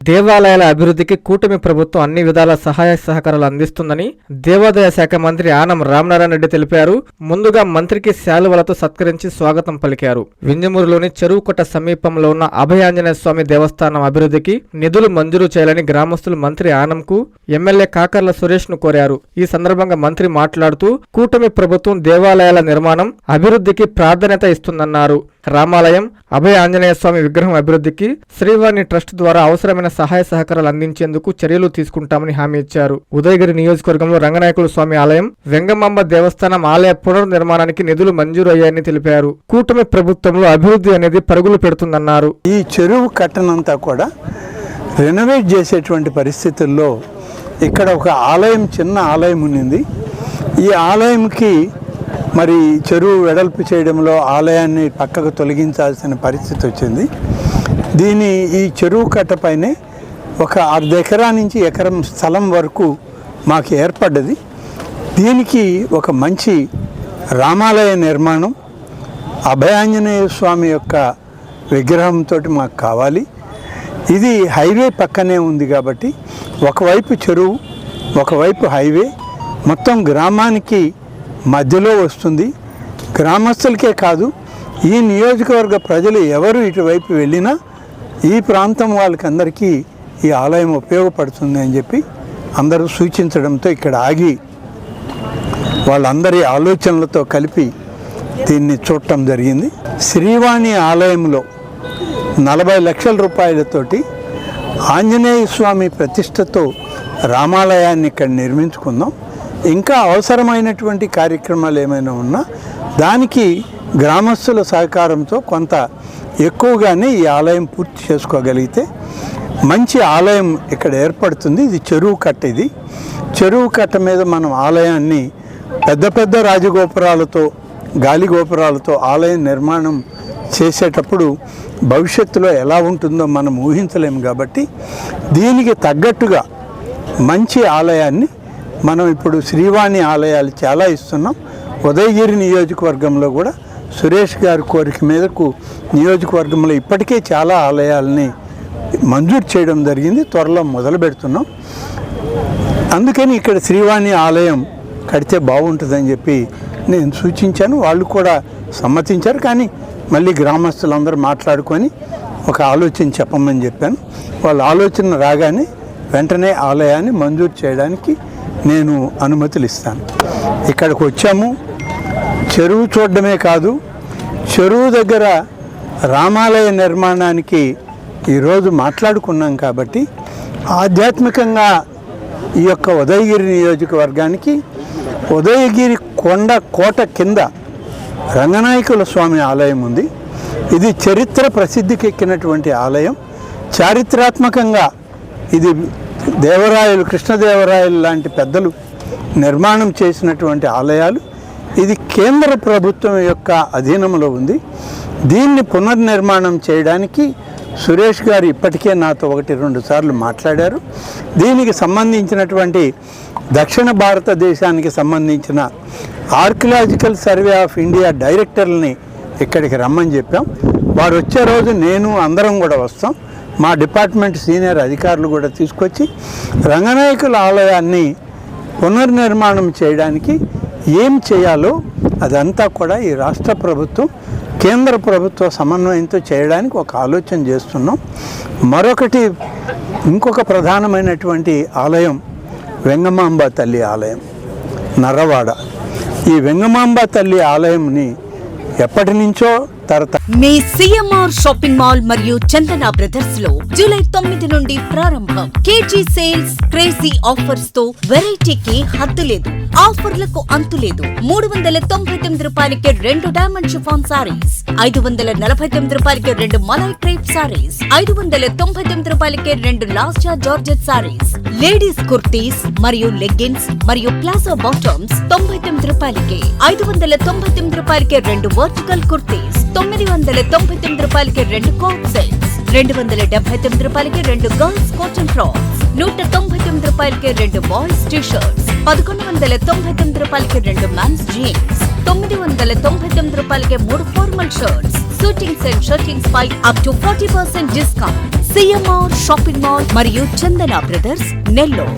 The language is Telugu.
దేవాలయాల అభివృద్ధికి కూటమి ప్రభుత్వం అన్ని విధాల సహాయ సహకారాలు అందిస్తుందని దేవాదాయ శాఖ మంత్రి ఆనం రామనారాయణ రెడ్డి తెలిపారు. ముందుగా మంత్రికి శాలువలతో సత్కరించి స్వాగతం పలికారు. వింజమూరులోని చెరువుకొట్ట సమీపంలో ఉన్న అభయాంజనేయ స్వామి దేవస్థానం అభివృద్ధికి నిధులు మంజూరు చేయాలని గ్రామస్తులు మంత్రి ఆనంకు ఎమ్మెల్యే కాకర్ల సురేష్ ను కోరారు. ఈ సందర్భంగా మంత్రి మాట్లాడుతూ కూటమి ప్రభుత్వం దేవాలయాల నిర్మాణం అభివృద్ధికి ప్రాధాన్యత ఇస్తుందన్నారు. రామాలయం, అభయ ఆంజనేయ స్వామి విగ్రహం అభివృద్ధికి శ్రీవాణి ట్రస్ట్ ద్వారా అవసరమైన సహాయ సహకారాలు అందించేందుకు చర్యలు తీసుకుంటామని హామీ ఇచ్చారు. ఉదయగిరి నియోజకవర్గంలో రంగనాయకుల స్వామి ఆలయం, వెంగమాంబ దేవస్థానం ఆలయ పునర్నిర్మాణానికి నిధులు మంజూరు అయ్యాయని తెలిపారు. కూటమి ప్రభుత్వంలో అభివృద్ధి అనేది పరుగులు పెడుతుందన్నారు. ఈ చెరువు కట్టనంతా కూడా రెనోవేట్ చేసేటువంటి పరిస్థితుల్లో ఇక్కడ ఒక ఆలయం, చిన్న ఆలయం ఉన్నింది. ఈ ఆలయంకి మరి చెరువు వెడల్పు చేయడంలో ఆలయాన్ని పక్కకు తొలగించాల్సిన పరిస్థితి వచ్చింది. ఈ చెరువు కట్టపైనే ఒక 1/2 ఎకరా నుంచి ఎకరం స్థలం వరకు మాకు ఏర్పడ్డది. దీనికి ఒక మంచి రామాలయ నిర్మాణం, అభయాంజనేయ స్వామి యొక్క విగ్రహంతో మాకు కావాలి. ఇది హైవే పక్కనే ఉంది కాబట్టి ఒకవైపు చెరువు, ఒకవైపు హైవే, మొత్తం గ్రామానికి మధ్యలో వస్తుంది. గ్రామస్తులకే కాదు, ఈ నియోజకవర్గ ప్రజలు ఎవరు ఇటువైపు వెళ్ళినా ఈ ప్రాంతం వాళ్ళకందరికీ ఈ ఆలయం ఉపయోగపడుతుంది అని చెప్పి అందరూ సూచించడంతో ఇక్కడ ఆగి వాళ్ళందరి ఆలోచనలతో కలిపి దీన్ని చూడటం జరిగింది. శ్రీవాణి ఆలయంలో 40 లక్షల రూపాయలతోటి ఆంజనేయ స్వామి ప్రతిష్టతో రామాలయాన్ని ఇక్కడ నిర్మించుకుందాం. ఇంకా అవసరమైనటువంటి కార్యక్రమాలు ఏమైనా ఉన్నా దానికి గ్రామస్తుల సహకారంతో కొంత ఎక్కువగానే ఈ ఆలయం పూర్తి చేసుకోగలిగితే మంచి ఆలయం ఇక్కడ ఏర్పడుతుంది. ఇది చెరువు కట్ట. ఇది చెరువు కట్ట మీద మనం ఆలయాన్ని పెద్ద పెద్ద రాజగోపురాలతో, గాలి గోపురాలతో ఆలయం నిర్మాణం చేసేటప్పుడు భవిష్యత్తులో ఎలా ఉంటుందో మనం ఊహించలేము. కాబట్టి దీనికి తగ్గట్టుగా మంచి ఆలయాన్ని మనం ఇప్పుడు శ్రీవాణి ఆలయాలు చాలా ఇస్తున్నాం. ఉదయగిరి నియోజకవర్గంలో కూడా సురేష్ గారి కోరిక మేరకు నియోజకవర్గంలో ఇప్పటికే చాలా ఆలయాలని మంజూరు చేయడం జరిగింది. త్వరలో మొదలు పెడుతున్నాం. అందుకని ఇక్కడ శ్రీవాణి ఆలయం కడితే బాగుంటుందని చెప్పి నేను సూచించాను. వాళ్ళు కూడా సమ్మతించారు. కానీ మళ్ళీ గ్రామస్తులందరూ మాట్లాడుకొని ఒక ఆలోచన చెప్పమని చెప్పాను. వాళ్ళ ఆలోచన రాగానే వెంటనే ఆలయాన్ని మంజూరు చేయడానికి నేను అనుమతులు ఇస్తాను. ఇక్కడికి వచ్చాము, చెరువు చూడడమే కాదు, చెరువు దగ్గర రామాలయ నిర్మాణానికి ఈరోజు మాట్లాడుకున్నాం. కాబట్టి ఆధ్యాత్మికంగా ఈ యొక్క ఉదయగిరి నియోజకవర్గానికి ఉదయగిరి కోట కింద రంగనాయకుల స్వామి ఆలయం ఉంది. ఇది చరిత్ర ప్రసిద్ధికి ఎక్కినటువంటి ఆలయం. చారిత్రాత్మకంగా ఇది కృష్ణదేవరాయలు లాంటి పెద్దలు నిర్మాణం చేసినటువంటి ఆలయాలు. ఇది కేంద్ర ప్రభుత్వం యొక్క అధీనంలో ఉంది. దీన్ని పునర్నిర్మాణం చేయడానికి సురేష్ గారు ఇప్పటికే నాతో 1-2 సార్లు మాట్లాడారు. దీనికి సంబంధించినటువంటి దక్షిణ భారతదేశానికి సంబంధించిన ఆర్కియలాజికల్ సర్వే ఆఫ్ ఇండియా డైరెక్టర్ని ఇక్కడికి రమ్మని చెప్పాం. వారు వచ్చే రోజు నేను అందరం కూడా వస్తాం. మా డిపార్ట్మెంట్ సీనియర్ అధికారులు కూడా తీసుకొచ్చి రంగనాయకుల ఆలయాన్ని పునర్నిర్మాణం చేయడానికి ఏం చేయాలో అదంతా కూడా ఈ రాష్ట్ర ప్రభుత్వం, కేంద్ర ప్రభుత్వ సమన్వయంతో చేయడానికి ఒక ఆలోచన చేస్తున్నాం. ఇంకొక ప్రధానమైనటువంటి ఆలయం వెంగమాంబ తల్లి ఆలయం, నర్రవాడ. ఈ వెంగమాంబ తల్లి ఆలయంని ఎప్పటి నుంచో మీ సిఎంఆర్ షాపింగ్ మాల్ మరియు చందన బ్రదర్స్ లో జూలై 9 నుండి ప్రారంభం. కేజీ సేల్స్, క్రేజీ ఆఫర్స్ తో వెరైటీకి హద్దు లేదు, ఆఫర్లకు అంతు లేదు. 399 రూపాయలకి 2 డైమండ్ షిఫాన్ సారీస్, 549 రూపాయలకి 2 మలై క్రేప్ సారీస్, 599 రూపాయలకి 2 లాస్యా జార్జెట్ సారీస్, లేడీస్ కుర్తీస్ మరియు లెగ్గిన్స్ మరియు ప్లాజో బాటమ్స్ 99 రూపాయలకి, 599 రూపాయలకి 2 వర్టికల్ కుర్తీస్, 999 రూపాయలకి 2 కోట్ సెట్స్, 279 రూపాయలకి 2 గర్ల్స్ కాటన్ ఫ్రాక్స్, 199 రూపాయలకి 2 బాయ్స్ టీ షర్ట్స్, 1199 రూపాయలకి 2 మెన్స్ జీన్స్, 999 రూపాయలకి 3 formal shirts, suitings and shirtings పై up to 40% discount. CMR shopping mall మరియు చందన బ్రదర్స్, నెల్లూరు.